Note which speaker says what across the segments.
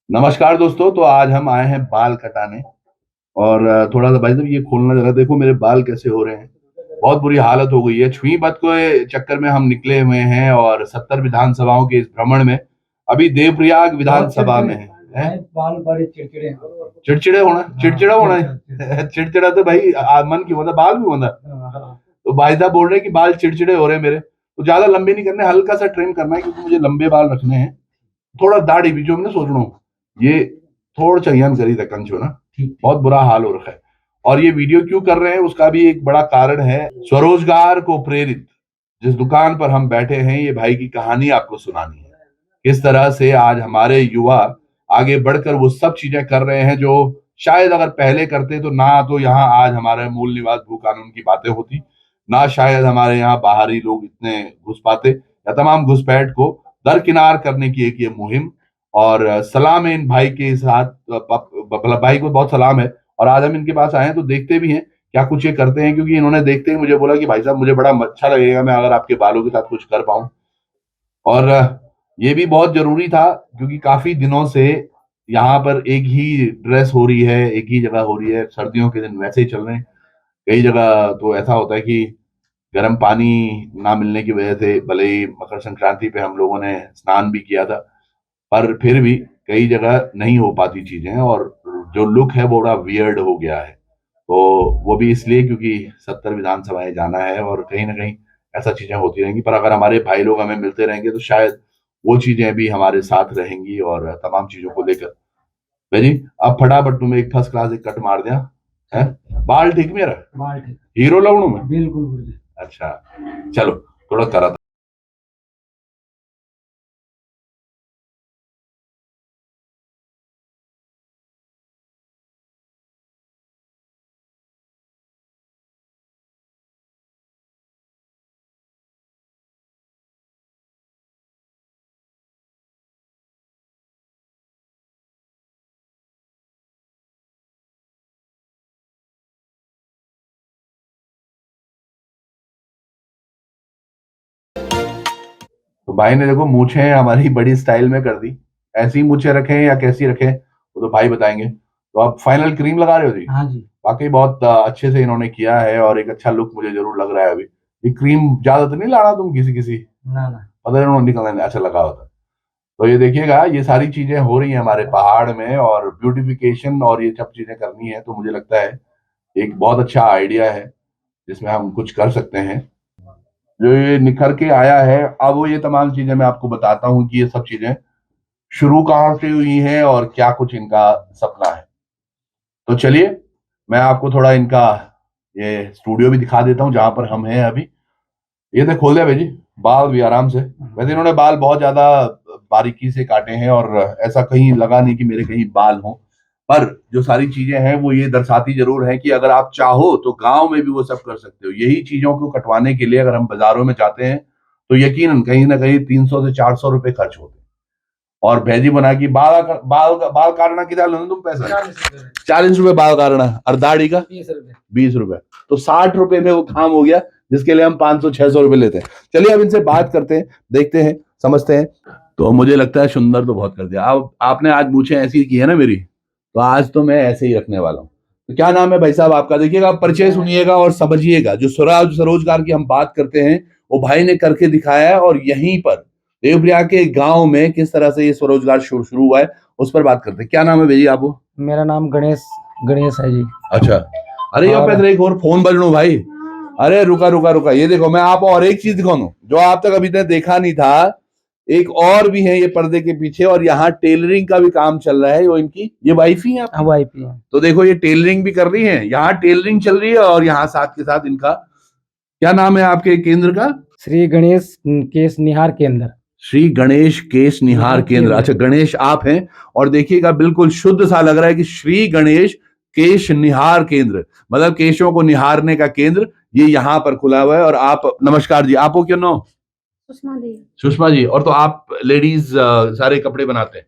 Speaker 1: नमस्कार दोस्तों। तो आज हम आए हैं बाल कटाने और थोड़ा सा भाई साहब ये खोलना जरा देखो मेरे बाल कैसे हो रहे हैं। बहुत बुरी हालत हो गई है। छुई मत के चक्कर में हम निकले हुए हैं और 70 विधानसभाओं के इस भ्रमण में अभी देवप्रयाग विधानसभा में है।
Speaker 2: बाल बड़े चिड़चिड़े हैं।
Speaker 1: चिड़चिड़े होना, चिड़चिड़ा होना है। चिड़चिड़ा तो भाई मन की होता, बाल भी होता। तो भाई साहब बोल रहे हैं कि बाल चिड़चिड़े हो रहे हैं मेरे, तो ज्यादा लंबे नहीं करने, हल्का सा ट्रिम करना है क्योंकि मुझे लंबे बाल रखने हैं। थोड़ा दाढ़ी भी जो मैं सोच रहा हूँ ये थोड़ा चाहिए करी था कंचो ना, बहुत बुरा हाल हो रखा है। और ये वीडियो क्यों कर रहे हैं उसका भी एक बड़ा कारण है। स्वरोजगार को प्रेरित जिस दुकान पर हम बैठे हैं, ये भाई की कहानी आपको सुनानी है। किस तरह से आज हमारे युवा आगे बढ़कर वो सब चीजें कर रहे हैं जो शायद अगर पहले करते तो ना तो यहाँ आज हमारे मूल निवास भू कानून की बातें होती, ना शायद हमारे यहाँ बाहरी लोग इतने घुस पाते, या तमाम घुसपैठ को दरकिनार करने की एक ये मुहिम। और सलाम है इन भाई के साथ, भाई को बहुत सलाम है। और आज हम इनके पास आए हैं तो देखते भी हैं क्या कुछ ये करते हैं, क्योंकि इन्होंने देखते ही मुझे बोला कि भाई साहब मुझे बड़ा अच्छा लगेगा मैं अगर आपके बालों के साथ कुछ कर पाऊं। और ये भी बहुत जरूरी था क्योंकि काफी दिनों से यहाँ पर एक ही ड्रेस हो रही है, एक ही जगह हो रही है। सर्दियों के दिन वैसे ही चल रहे हैं। कई जगह तो ऐसा होता है कि गर्म पानी ना मिलने की वजह से, भले ही मकर संक्रांति पे हम लोगों ने स्नान भी किया था, पर फिर भी कई जगह नहीं हो पाती चीजें और जो लुक है वो बड़ा वियर्ड हो गया है। तो वो भी इसलिए क्योंकि 70 विधानसभाएं जाना है और कहीं ना कहीं ऐसा चीजें होती रहेंगी। पर अगर हमारे भाई लोग हमें मिलते रहेंगे तो शायद वो चीजें भी हमारे साथ रहेंगी और तमाम चीजों को लेकर। भाई जी, अब फटाफट तुम्हें एक फर्स्ट क्लास एक कट मार दिया है। बाल ठीक मेरा,
Speaker 2: बाल ठीक,
Speaker 1: हीरो लगूं मैं?
Speaker 2: बिल्कुल गुरुजी।
Speaker 1: अच्छा, चलो थोड़ा करा। तो भाई ने देखो मूछें हमारी बड़ी स्टाइल में कर दी। ऐसी मूछें रखें या कैसी रखें वो तो भाई बताएंगे। तो आप फाइनल क्रीम लगा रहे हो जी?
Speaker 2: हाँ जी।
Speaker 1: वाकई बहुत अच्छे से इन्होंने किया है और एक अच्छा लुक मुझे जरूर लग रहा है। अभी ये क्रीम ज्यादा तो नहीं लाना तुम किसी किसी,
Speaker 2: ना ना,
Speaker 1: पता नहीं निकलने अच्छा लगा होता। तो ये देखिएगा ये सारी चीजें हो रही हैं हमारे पहाड़ में और ब्यूटिफिकेशन और ये सब चीजें करनी है, तो मुझे लगता है एक बहुत अच्छा आइडिया है जिसमें हम कुछ कर सकते हैं। जो ये निखर के आया है, अब वो ये तमाम चीजें मैं आपको बताता हूँ कि ये सब चीजें शुरू कहाँ से हुई हैं और क्या कुछ इनका सपना है। तो चलिए मैं आपको थोड़ा इनका ये स्टूडियो भी दिखा देता हूँ जहां पर हम हैं अभी। ये तो खोल दिया भाई जी, बाल भी आराम से। वैसे इन्होंने बाल बहुत ज्यादा बारीकी से काटे हैं और ऐसा कहीं लगा नहीं कि मेरे कहीं बाल हों। पर जो सारी चीजें हैं वो ये दर्शाती जरूर है कि अगर आप चाहो तो गांव में भी वो सब कर सकते हो। यही चीजों को कटवाने के लिए अगर हम बाजारों में जाते हैं तो यकीनन कहीं ना कहीं 300 से 400 रुपए खर्च होते हैं। और भेजी बना की बाल काटना कितना लेना तुम पैसा? 40 रुपए बाल काटना, और दाढ़ी का
Speaker 2: 20 रुपए।
Speaker 1: 20 रुपए, तो 60 रुपए में वो काम हो गया जिसके लिए हम 500-600 रुपए लेते हैं। चलिए अब इनसे बात करते हैं, देखते हैं, समझते हैं। तो मुझे लगता है सुंदर तो बहुत कर दिया। अब आपने आज मूछें ऐसी की है ना मेरी, तो आज तो मैं ऐसे ही रखने वाला हूँ। तो क्या नाम है भाई साहब आपका? देखिएगा, परिचय सुनिएगा और समझिएगा। जो स्वरोजगार की हम बात करते हैं वो भाई ने करके दिखाया है और यहीं पर देवप्रयाग के गांव में किस तरह से ये स्वरोजगार शुरू हुआ है उस पर बात करते हैं। क्या नाम है भैया आपको?
Speaker 2: मेरा नाम गणेश गणेश है जी।
Speaker 1: अच्छा, अरे यहाँ पे एक और फोन बज लो भाई। अरे रुका रुका रुका, ये देखो मैं आपको और एक चीज दिखाऊं जो आप तक अभी तक देखा नहीं था। एक और भी है ये पर्दे के पीछे, और यहाँ टेलरिंग का भी काम चल रहा है। वो इनकी ये वाइफ ही है
Speaker 2: हाँ, वाइफ ही है।
Speaker 1: तो देखो ये टेलरिंग भी कर रही है, यहाँ टेलरिंग चल रही है और यहाँ साथ के साथ इनका क्या नाम है आपके केंद्र का?
Speaker 2: श्री गणेश केश निहार केंद्र।
Speaker 1: श्री गणेश केश निहार केंद्र। अच्छा, गणेश आप हैं और देखिएगा बिल्कुल शुद्ध सा लग रहा है कि श्री गणेश केश निहार केंद्र, मतलब केशों को निहारने का केंद्र ये यहाँ पर खुला हुआ है। और आप, नमस्कार जी, आपको क्या नाम?
Speaker 3: सुषमा देवी।
Speaker 1: सुषमा जी, और तो आप लेडीज सारे कपड़े बनाते हैं,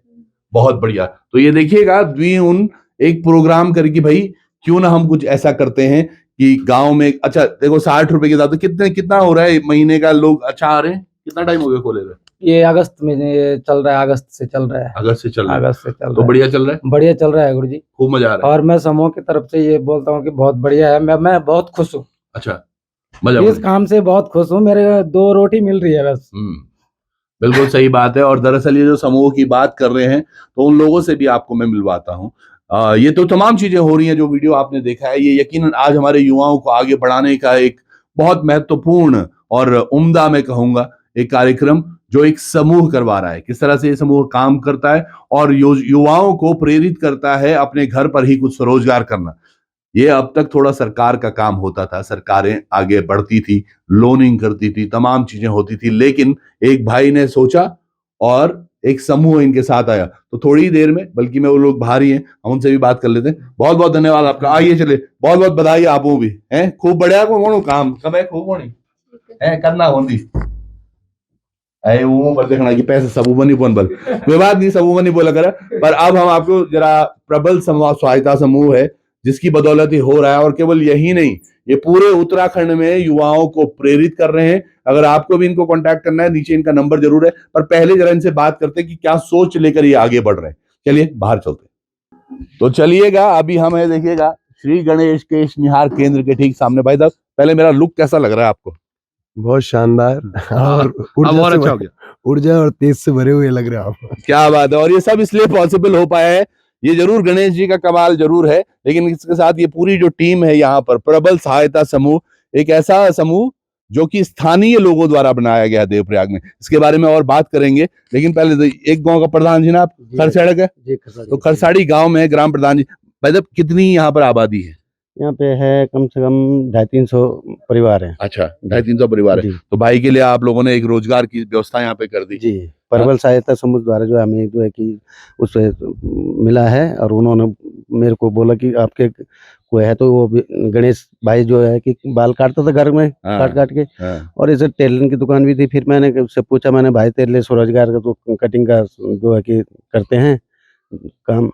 Speaker 1: बहुत बढ़िया। तो ये देखिएगा द्विउन एक प्रोग्राम करके भाई क्यों ना हम कुछ ऐसा करते हैं कि गांव में, अच्छा देखो 60 रुपए के साथ तो कितना हो रहा है महीने का? लोग अच्छा आ रहे हैं। कितना टाइम हो गया खोले हुए?
Speaker 2: ये अगस्त में ये चल रहा है, अगस्त से चल रहा है,
Speaker 1: अगस्त से चल रहा है,
Speaker 2: अगस्त से चल
Speaker 1: तो
Speaker 2: रहा
Speaker 1: बढ़िया चल रहा है,
Speaker 2: है, बढ़िया चल रहा है गुरुजी।
Speaker 1: खूब मजा आ रहा है।
Speaker 2: और मैं समूह की तरफ से ये बोलता हूँ कि बहुत बढ़िया है, मैं बहुत खुश हूँ,
Speaker 1: अच्छा, मजा
Speaker 2: इस काम से बहुत खुश हूँ, मेरे 2 रोटी मिल रही है बस।
Speaker 1: बिल्कुल सही बात है। और दरअसल ये जो समूह की बात कर रहे हैं, तो उन लोगों से भी आपको मैं मिलवाता हूँ। ये तो तमाम चीजें हो रही हैं जो वीडियो आपने देखा है, ये यकीनन आज हमारे युवाओं को आगे बढ़ाने का एक बहुत महत्वपूर्ण और उम्दा मैं कहूंगा एक कार्यक्रम जो एक समूह करवा रहा है। किस तरह से ये समूह काम करता है और युवाओं को प्रेरित करता है अपने घर पर ही कुछ स्वरोजगार करना। ये अब तक थोड़ा सरकार का काम होता था, सरकारें आगे बढ़ती थी, लोनिंग करती थी, तमाम चीजें होती थी, लेकिन एक भाई ने सोचा और एक समूह इनके साथ आया। तो थोड़ी ही देर में, बल्कि मैं वो लोग बाहर ही हैं, हम उनसे भी बात कर लेते हैं। बहुत बहुत धन्यवाद आपका, आइए चले, बहुत बहुत बधाई आपको भी हैं, खूब बढ़िया को काम कब है, खूब होनी है करना होती है वो पर देखना कि पैसे सबूबा नहीं बोल बल कोई बात नहीं, सबूबा नहीं बोला करा। पर अब हम आपको जरा प्रबल सहायता समूह है जिसकी बदौलत ही हो रहा है, और केवल यही नहीं, ये पूरे उत्तराखंड में युवाओं को प्रेरित कर रहे हैं। अगर आपको भी इनको कांटेक्ट करना है, नीचे इनका नंबर जरूर है, पर पहले जरा इनसे बात करते हैं कि क्या सोच लेकर ये आगे बढ़ रहे हैं। चलिए बाहर चलते। तो चलिएगा, अभी हम है, देखिएगा श्री गणेश केश निहार केंद्र के ठीक सामने। भाई साहब, पहले मेरा लुक कैसा लग रहा है आपको?
Speaker 3: बहुत शानदार और
Speaker 1: और अच्छा हो गया,
Speaker 3: ऊर्जा और तेज से भरे हुए लग रहे हो आप।
Speaker 1: क्या बात है। और ये सब इसलिए पॉसिबल हो पाया है, ये जरूर गणेश जी का कमाल जरूर है, लेकिन इसके साथ ये पूरी जो टीम है यहाँ पर, प्रबल सहायता समूह, एक ऐसा समूह जो कि स्थानीय लोगों द्वारा बनाया गया देवप्रयाग में। इसके बारे में और बात करेंगे, लेकिन पहले तो एक गांव का प्रधान जी ना आप, खरसाड़ी है, तो खरसाड़ी गांव में ग्राम प्रधान जी, मतलब कितनी यहाँ पर आबादी है?
Speaker 4: यहाँ पे है कम से कम 250-300 परिवार है।
Speaker 1: अच्छा, 250-300 परिवार है। तो भाई के लिए आप लोगों ने एक रोजगार की व्यवस्था यहाँ पे कर दी
Speaker 4: जी, प्रबल सहायता समूह द्वारा जो हमें जो है कि उससे मिला है, और उन्होंने मेरे को बोला कि आपके को है, तो वो गणेश भाई जो है कि बाल काटता था घर में, काट के, और इसे टेलर की दुकान भी थी। फिर मैंने उससे पूछा, मैंने भाई तेरे लिए स्वरोजगार का तो कटिंग का जो है कि करते हैं काम,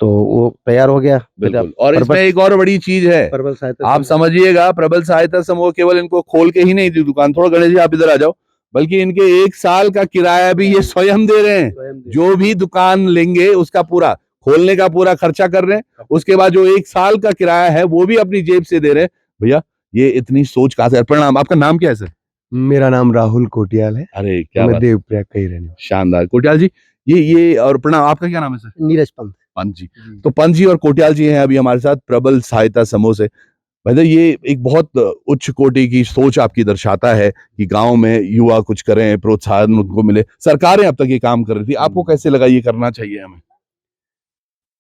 Speaker 4: तो वो तैयार हो गया।
Speaker 1: बिल्कुल। और इसमें एक और बड़ी चीज है,
Speaker 4: प्रबल सहायता
Speaker 1: आप समझिएगा, प्रबल सहायता समूह केवल इनको खोल के ही नहीं दी दुकान, थोड़ा गणेश जी आप इधर आ जाओ, बल्कि इनके 1 साल का किराया भी ये स्वयं दे रहे हैं। जो भी दुकान लेंगे उसका पूरा खोलने का पूरा खर्चा कर रहे हैं, उसके बाद जो 1 साल का किराया है वो भी अपनी जेब से दे रहे हैं। भैया, ये इतनी सोच कहां से? प्रणाम, आपका नाम क्या है सर?
Speaker 3: मेरा नाम राहुल कोटियाल है।
Speaker 1: अरे क्या
Speaker 3: मैं देवप्रयाग का ही रहने वाला।
Speaker 1: शानदार। कोटियाल जी, ये और प्रणाम, आपका क्या नाम है सर?
Speaker 4: नीरज पंत।
Speaker 1: पंत जी। तो पंत जी और कोटियाल जी हैं अभी हमारे साथ प्रबल सहायता समूह से। भाई, ये एक बहुत उच्च कोटि की सोच आपकी दर्शाता है कि गांव में युवा कुछ करें, प्रोत्साहन उनको मिले। सरकारें अब तक ये काम कर रही थी, आपको कैसे लगा ये करना चाहिए हमें?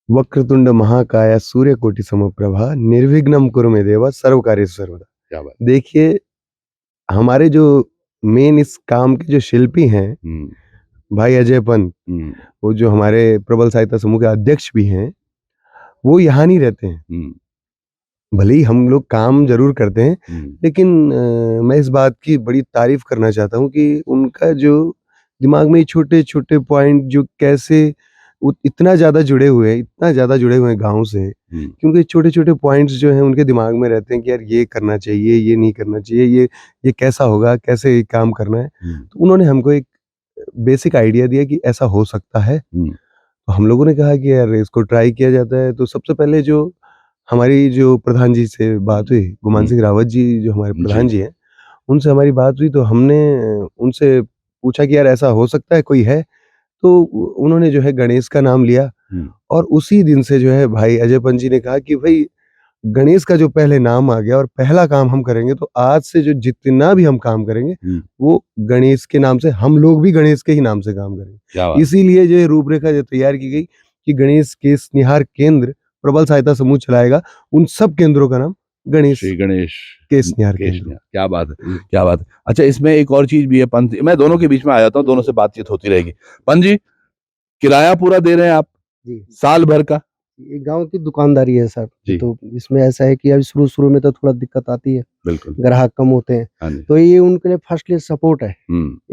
Speaker 3: वक्रतुंड महाकाय सूर्यकोटि समप्रभा निर्विघ्नं कुरु मे देव सर्वकार्येषु सर्वदा।
Speaker 1: क्या बात।
Speaker 3: देखिए, हमारे जो मेन इस काम के जो शिल्पी हैं भाई अजय पंत, वो जो हमारे प्रबल सहायता समूह के अध्यक्ष भी हैं, वो यहाँ नहीं रहते हैं। भले ही हम लोग काम जरूर करते हैं, लेकिन मैं इस बात की बड़ी तारीफ करना चाहता हूँ कि उनका जो दिमाग में छोटे छोटे पॉइंट जो कैसे इतना ज़्यादा जुड़े हुए हैं गाँव से, क्योंकि छोटे छोटे पॉइंट्स जो हैं उनके दिमाग में रहते हैं कि यार ये करना चाहिए, ये नहीं करना चाहिए, ये कैसा होगा, कैसे काम करना है। तो उन्होंने हमको एक बेसिक आइडिया दिया कि ऐसा हो सकता है। तो हम लोगों ने कहा कि यार इसको ट्राई किया जाता है। तो सबसे पहले जो हमारी जो प्रधान जी से बात हुई, गुमान सिंह रावत जी जो हमारे प्रधान जी हैं, उनसे हमारी बात हुई, तो हमने उनसे पूछा कि यार ऐसा हो सकता है, कोई है? तो उन्होंने जो है गणेश का नाम लिया, और उसी दिन से जो है भाई अजय पंत जी ने कहा कि भाई गणेश का जो पहले नाम आ गया और पहला काम हम करेंगे, तो आज से जो जितना भी हम काम करेंगे वो गणेश के नाम से, हम लोग भी गणेश के ही नाम से काम करेंगे। इसीलिए जो रूपरेखा जो तैयार की गई कि गणेश केश निहार केंद्र प्रबल सहायता समूह चलाएगा, उन सब केंद्रों का नाम गणेश केश निहार केंद्र।
Speaker 1: क्या बात है, क्या बात है। अच्छा, इसमें एक और चीज भी है पंत, मैं दोनों के बीच में आ जाता हूँ, दोनों से बातचीत होती रहेगी। पंत जी, किराया पूरा दे रहे हैं आप
Speaker 4: जी,
Speaker 1: साल भर का?
Speaker 4: ये गांव की दुकानदारी है सर, तो इसमें ऐसा है कि अभी शुरू में तो थोड़ा दिक्कत आती है,
Speaker 1: बिल्कुल,
Speaker 4: ग्राहक कम होते हैं, तो ये उनके लिए फर्स्टली सपोर्ट है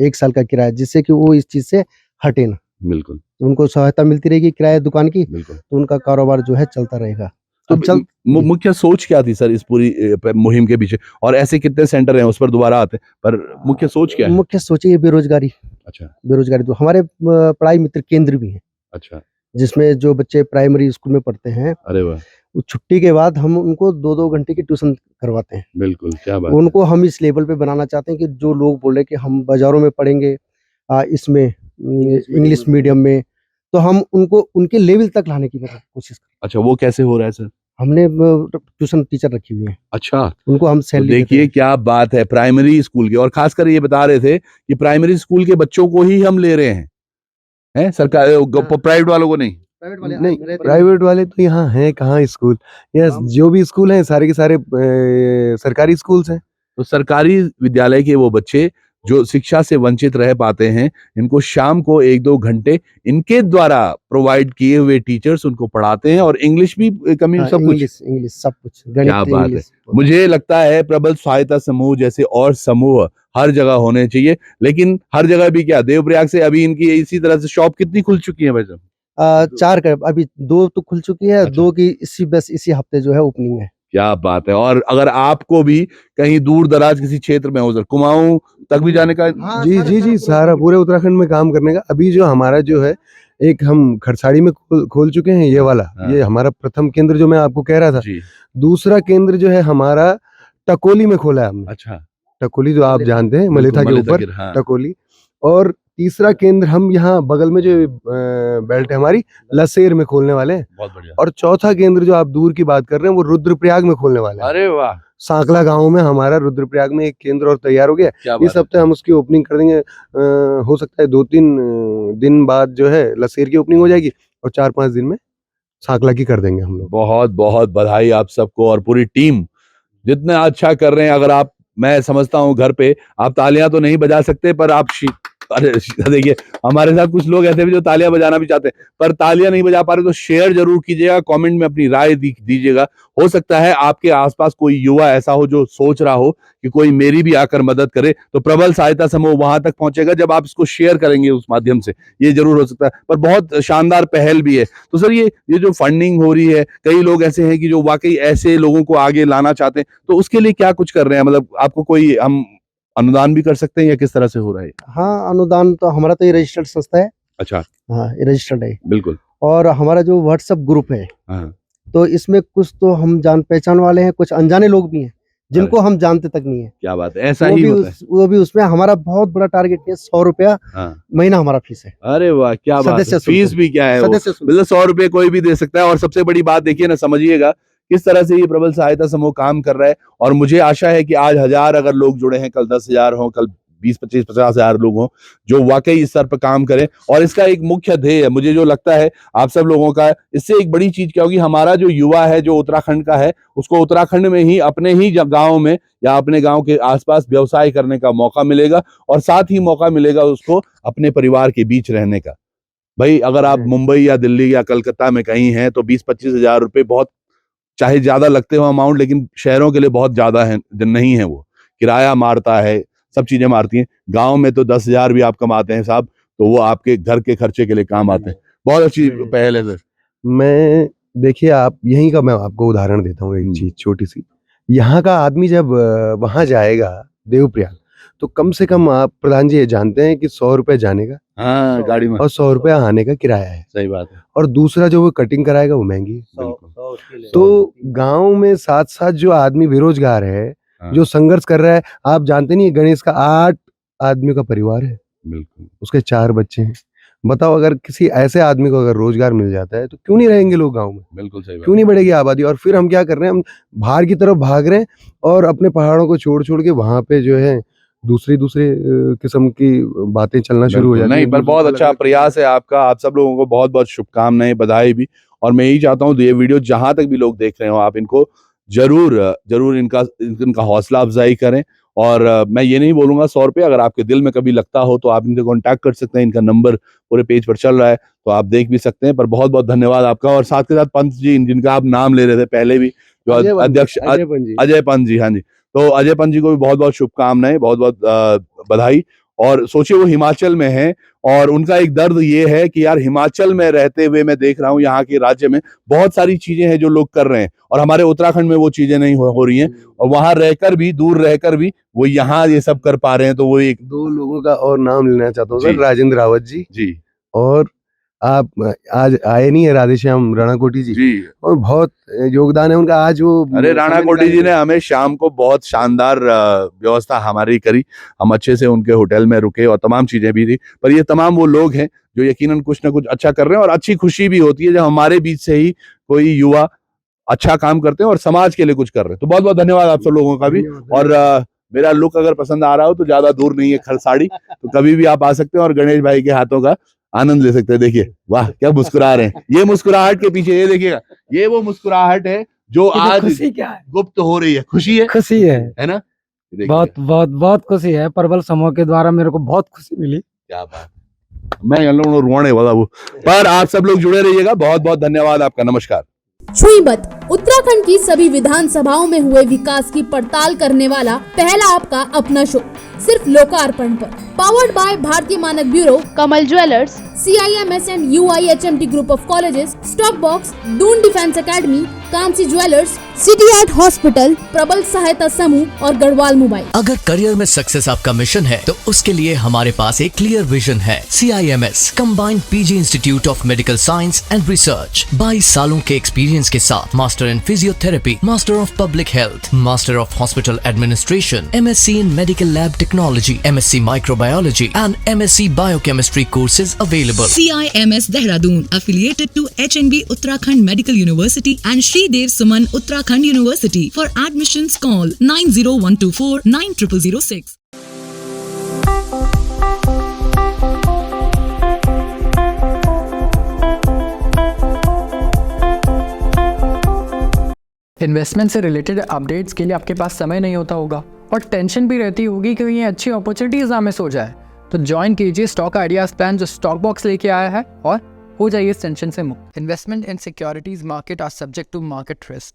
Speaker 4: 1 साल का किराया, जिससे कि वो इस चीज से हटे ना।
Speaker 1: बिल्कुल,
Speaker 4: उनको सहायता मिलती रहेगी किराया दुकान की, तो उनका कारोबार जो है चलता रहेगा।
Speaker 1: तो
Speaker 4: चल-
Speaker 1: मुख्य सोच क्या थी सर इस पूरी मुहिम के पीछे, और ऐसे कितने सेंटर हैं उस पर दोबारा आते हैं, पर मुख्य सोच क्या है?
Speaker 4: मुख्य सोच ये बेरोजगारी,
Speaker 1: अच्छा
Speaker 4: बेरोजगारी तो हमारे पढ़ाई मित्र केंद्र भी है,
Speaker 1: अच्छा,
Speaker 4: जिसमें जो बच्चे प्राइमरी स्कूल में पढ़ते हैं,
Speaker 1: अरे वाह,
Speaker 4: वो छुट्टी के बाद हम उनको 2-2 घंटे की ट्यूशन करवाते हैं।
Speaker 1: बिल्कुल, क्या बात है।
Speaker 4: उनको हम इस लेवल पे बनाना चाहते हैं कि जो लोग बोल रहे हैं कि हम बाज़ारों में पढ़ेंगे इसमें इंग्लिश मीडियम में, तो हम उनको उनके लेवल तक लाने की मतलब कोशिश कर
Speaker 1: अच्छा, वो कैसे हो रहा है सर?
Speaker 4: हमने ट्यूशन टीचर रखी हुई है,
Speaker 1: अच्छा,
Speaker 4: उनको हम
Speaker 1: तो
Speaker 4: सैलरी देते
Speaker 1: देखिए
Speaker 4: हैं।
Speaker 1: क्या बात है, प्राइमरी स्कूल की, और खासकर ये बता रहे थे कि प्राइमरी स्कूल के बच्चों को ही हम ले रहे हैं सरकार, प्राइवेट वालों को नहीं।
Speaker 3: नहीं, प्राइवेट वाले तो यहाँ हैं कहाँ स्कूल, यहाँ जो भी स्कूल हैं सारे के सारे सरकारी स्कूल्स हैं।
Speaker 1: तो सरकारी विद्यालय के वो बच्चे जो शिक्षा से वंचित रह पाते हैं, इनको शाम को 1-2 घंटे इनके द्वारा प्रोवाइड किए हुए टीचर्स उनको पढ़ाते हैं, और इंग्लिश भी सब कुछ।
Speaker 4: इंग्लिश सब कुछ,
Speaker 1: क्या
Speaker 4: गणित
Speaker 1: बात है।
Speaker 4: इंग्लिश।
Speaker 1: मुझे लगता है प्रबल सहायता समूह जैसे और समूह हर जगह होने चाहिए, लेकिन हर जगह भी क्या, देवप्रयाग से अभी इनकी इसी तरह से शॉप कितनी खुल चुकी है भाई साहब?
Speaker 4: 4 का अभी 2 तो खुल चुकी है,
Speaker 1: अच्छा।
Speaker 4: 2 की इसी हफ्ते जो है ओपनिंग है।
Speaker 1: क्या बात है। और अगर आपको भी कहीं दूर दराज किसी क्षेत्र में हो, सर कुमाऊं तक भी जाने का,
Speaker 3: जी सारा पूरे उत्तराखंड में काम करने का। अभी जो हमारा जो है एक हम खरसाड़ी में खोल चुके हैं ये वाला,
Speaker 1: हाँ।
Speaker 3: ये हमारा प्रथम केंद्र जो मैं आपको कह रहा था।
Speaker 1: जी,
Speaker 3: दूसरा केंद्र जो है हमारा टकोली में खोला है हमने।
Speaker 1: अच्छा,
Speaker 3: टकोली जो आप जानते हैं मलिथा के
Speaker 1: मलिथा
Speaker 3: ऊपर,
Speaker 1: हाँ।
Speaker 3: टकोली। और तीसरा केंद्र हम यहाँ बगल में जो बेल्ट है हमारी लसेर में खोलने वाले हैं।
Speaker 1: बहुत बढ़िया।
Speaker 3: और चौथा केंद्र जो आप दूर की बात कर रहे हैं वो रुद्रप्रयाग में खोलने वाले हैं।
Speaker 1: अरे वाह,
Speaker 3: सांकला गांव में हमारा रुद्रप्रयाग में एक केंद्र और तैयार हो गया।
Speaker 1: क्या
Speaker 3: इस
Speaker 1: बात है।
Speaker 3: हफ्ते हम उसकी ओपनिंग कर देंगे। हो सकता है 2-3 दिन बाद जो है लसेर की ओपनिंग हो जाएगी और 4-5 दिन में सांकला की कर देंगे हम लोग।
Speaker 1: बहुत बहुत बधाई आप सबको और पूरी टीम, जितना अच्छा कर रहे हैं। अगर आप, मैं समझता हूँ घर पे आप तालियां तो नहीं बजा सकते, पर आप अरे देखिए हमारे साथ कुछ लोग ऐसे भी जो तालियां बजाना भी चाहते हैं पर तालियां नहीं बजा पा रहे, तो शेयर जरूर कीजिएगा, कमेंट में अपनी राय दीजिएगा। हो सकता है आपके आसपास कोई युवा ऐसा हो जो सोच रहा हो कि कोई मेरी भी आकर मदद करे, तो प्रबल सहायता समूह वहां तक पहुंचेगा जब आप इसको शेयर करेंगे उस माध्यम से। ये जरूर हो सकता है, पर बहुत शानदार पहल भी है। तो सर ये जो फंडिंग हो रही है, कई लोग ऐसे हैं कि जो वाकई ऐसे लोगों को आगे लाना चाहते हैं, तो उसके लिए क्या कुछ कर रहे हैं? मतलब आपको कोई हम अनुदान भी कर सकते हैं या किस तरह से हो रहा है?
Speaker 4: हाँ, अनुदान तो हमारा तो ये रजिस्टर्ड संस्था है।
Speaker 1: अच्छा,
Speaker 4: हाँ, ये रजिस्टर्ड है।
Speaker 1: बिल्कुल।
Speaker 4: और हमारा जो व्हाट्सएप ग्रुप है,
Speaker 1: हाँ,
Speaker 4: तो इसमें कुछ तो हम जान पहचान वाले हैं, कुछ अनजाने लोग भी हैं, जिनको हम जानते तक नहीं है।
Speaker 1: क्या बात है, ऐसा ही होता है।
Speaker 4: वो भी उसमें हमारा बहुत बड़ा टारगेट है, 100 रुपया
Speaker 1: हाँ।
Speaker 4: महीना हमारा फीस है।
Speaker 1: अरे वाह, क्या बात है।
Speaker 4: सदस्य शुल्क।
Speaker 1: फीस भी क्या है वो?
Speaker 4: सदस्य शुल्क।
Speaker 1: मतलब 100 रुपए कोई भी दे सकता है। और सबसे बड़ी बात देखिए ना, समझिएगा किस तरह से ये प्रबल सहायता समूह काम कर रहा है। और मुझे आशा है कि आज 1000 अगर लोग जुड़े हैं, कल 10,000 हो, कल 20-25, 50,000 लोग हों जो वाकई इस स्तर पर काम करें। और इसका एक मुख्य ध्येय है, मुझे जो लगता है आप सब लोगों का, इससे एक बड़ी चीज क्या होगी, हमारा जो युवा है जो उत्तराखंड का है, उसको उत्तराखंड में ही अपने ही गांव में या अपने गांव के आसपास व्यवसाय करने का मौका मिलेगा, और साथ ही मौका मिलेगा उसको अपने परिवार के बीच रहने का। भाई अगर आप मुंबई या दिल्ली या कलकत्ता में कहीं हैं तो 20-25 हजार रुपए बहुत, चाहे ज्यादा लगते हो अमाउंट, लेकिन शहरों के लिए बहुत ज्यादा है नहीं है। वो किराया मारता है, सब चीजें मारती हैं। गांव में तो 10,000 भी आप कमाते हैं साहब, तो वो आपके घर के खर्चे के लिए काम आते हैं। बहुत अच्छी पहल है सर।
Speaker 3: मैं देखिए आप यहीं का मैं आपको उदाहरण देता हूँ एक चीज छोटी सी। यहाँ का आदमी जब वहां जाएगा देवप्रयाग, तो कम से कम आप प्रधान जी ये जानते हैं कि 100 रुपए जाने का,
Speaker 1: हाँ, गाड़ी में,
Speaker 3: और 100 रुपया आने का किराया है।
Speaker 1: सही बात है।
Speaker 3: और दूसरा जो वो कटिंग कराएगा वो महंगी है।
Speaker 1: बिल्कुल।
Speaker 3: तो गांव में साथ साथ जो आदमी बेरोजगार है,
Speaker 1: हाँ,
Speaker 3: जो संघर्ष कर रहा है, आप जानते नहीं गणेश का 8 आदमी का परिवार है,
Speaker 1: बिल्कुल
Speaker 3: उसके 4 बच्चे हैं। बताओ अगर किसी ऐसे आदमी को अगर रोजगार मिल जाता है तो क्यों नहीं रहेंगे लोग गांव में,
Speaker 1: बिल्कुल सही बात।
Speaker 3: क्यों नहीं बढ़ेगी आबादी। और फिर हम क्या कर रहे हैं, हम बाहर की तरफ भाग रहे हैं और अपने पहाड़ों को छोड़ छोड़ के वहां पे जो है दूसरी किस्म की बातें चलना शुरू हो
Speaker 1: बिल्कुल,
Speaker 3: जाती
Speaker 1: नहीं,
Speaker 3: हैं।
Speaker 1: पर बहुत अच्छा प्रयास है आपका। आप सब लोगों को बहुत बहुत शुभकामनाएं, बधाई भी। और मैं यही चाहता हूँ ये वीडियो जहां तक भी लोग देख रहे हो, आप इनको जरूर इनका हौसला अफजाई करें। और मैं ये नहीं बोलूंगा 100 रुपये, अगर आपके दिल में कभी लगता हो तो आप इनसे कांटेक्ट कर सकते हैं। इनका नंबर पूरे पेज पर चल रहा है, तो आप देख भी सकते हैं। पर बहुत बहुत धन्यवाद आपका। और साथ के साथ पंत जी, जिनका आप नाम ले रहे थे पहले भी, जो अध्यक्ष अजय पंत जी, हाँ जी। तो अजय पंत जी को भी बहुत बहुत शुभकामनाएं, बहुत बहुत बधाई। और सोचिए वो हिमाचल में है और उनका एक दर्द ये है कि यार हिमाचल में रहते हुए मैं देख रहा हूँ यहाँ के राज्य में बहुत सारी चीजें हैं जो लोग कर रहे हैं और हमारे उत्तराखंड में वो चीजें नहीं हो रही हैं और वहां रहकर भी दूर रहकर भी वो यहाँ ये सब कर पा रहे हैं। तो वो एक
Speaker 3: 2 लोगों का और नाम लेना चाहता हूँ
Speaker 1: जी।
Speaker 3: सर, राजेंद्र रावत जी
Speaker 1: जी
Speaker 3: और आप आज आए नहीं है राधेश्याम राणा कोटी जी,
Speaker 1: जी
Speaker 3: और बहुत योगदान है उनका। आज वो
Speaker 1: अरे राणा कोटी जी ने हमें शाम को बहुत शानदार व्यवस्था हमारी करी, हम अच्छे से उनके होटल में रुके और तमाम चीजें भी थी। पर ये तमाम वो लोग हैं जो यकीनन कुछ ना कुछ अच्छा कर रहे हैं और अच्छी खुशी भी होती है जब हमारे बीच से ही कोई युवा अच्छा काम करते हैं और समाज के लिए कुछ कर रहे हैं। तो बहुत बहुत धन्यवाद आप सब लोगों का भी। और मेरा लुक अगर पसंद आ रहा हो तो ज्यादा दूर नहीं है खरसाड़ी, तो कभी भी आप आ सकते हैं और गणेश भाई के हाथों का आनंद ले सकते हैं। देखिए वाह क्या मुस्कुरा रहे हैं, ये मुस्कुराहट के पीछे ये देखिएगा, ये वो मुस्कुराहट है जो आज
Speaker 2: खुशी क्या है?
Speaker 1: गुप्त हो रही है। खुशी
Speaker 2: खुशी है
Speaker 1: ना?
Speaker 2: बहुत बहुत बहुत खुशी है। प्रबल समूह के द्वारा मेरे को बहुत खुशी मिली।
Speaker 1: क्या बात, मैं रोने वाला वो। पर आप सब लोग जुड़े रहिएगा। बहुत बहुत धन्यवाद आपका। नमस्कार।
Speaker 5: छुई मत, उत्तराखंड की सभी विधानसभाओं में हुए विकास की पड़ताल करने वाला पहला आपका अपना शो सिर्फ लोकार्पण पर। Powered by Bharatiya Manak bureau, Kamal jewellers, CIMS and UIHMT group of colleges, stock box, Doon defence academy, Kansi jewellers, city art hospital, प्रबल सहायता समूह और गढ़वाल मोबाइल।
Speaker 6: अगर करियर में सक्सेस आपका मिशन है तो उसके लिए हमारे पास एक क्लियर विजन है। CIMS combined PG institute of medical science and research, 22 सालों के एक्सपीरियंस के साथ master in physiotherapy, master of public health, master of hospital administration, MSc in medical lab technology, MSc microbiology and MSc biochemistry courses available.
Speaker 7: CIMS Dehradun, affiliated to HNB Uttarakhand Medical University and Shri Dev Suman Uttarakhand University. For admissions, call 90124 9006.
Speaker 8: Investment से related updates के लिए आपके पास समय नहीं होता होगा और tension भी रहती होगी कि ये अच्छी अपॉर्चुनिटीज ना मिस हो जाए, तो ज्वाइन कीजिए स्टॉक आइडियाज प्लान जो स्टॉक बॉक्स लेके आया है और हो जाइए इस टेंशन से मुक्त। Investment in securities market are subject to market risk.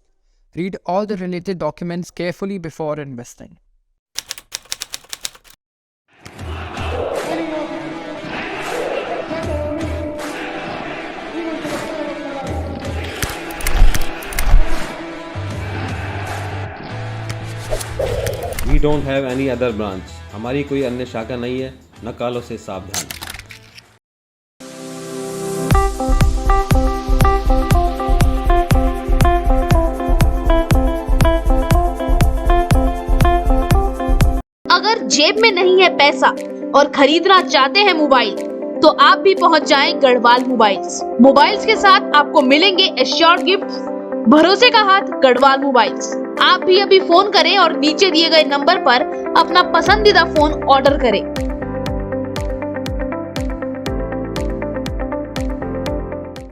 Speaker 8: Read all the related documents carefully before investing.
Speaker 9: We don't have any other branch. हमारी कोई अन्य शाखा नहीं है, नकालों से सावधान।
Speaker 5: अगर जेब में नहीं है पैसा और खरीदना चाहते हैं मोबाइल, तो आप भी पहुंच जाएं गढ़वाल मोबाइल्स। मोबाइल्स के साथ आपको मिलेंगे एश्योर्ड गिफ्ट्स। भरोसे का हाथ गढ़वाल मोबाइल्स। आप भी अभी फोन करें और नीचे दिए गए नंबर पर अपना पसंदीदा फोन ऑर्डर करें।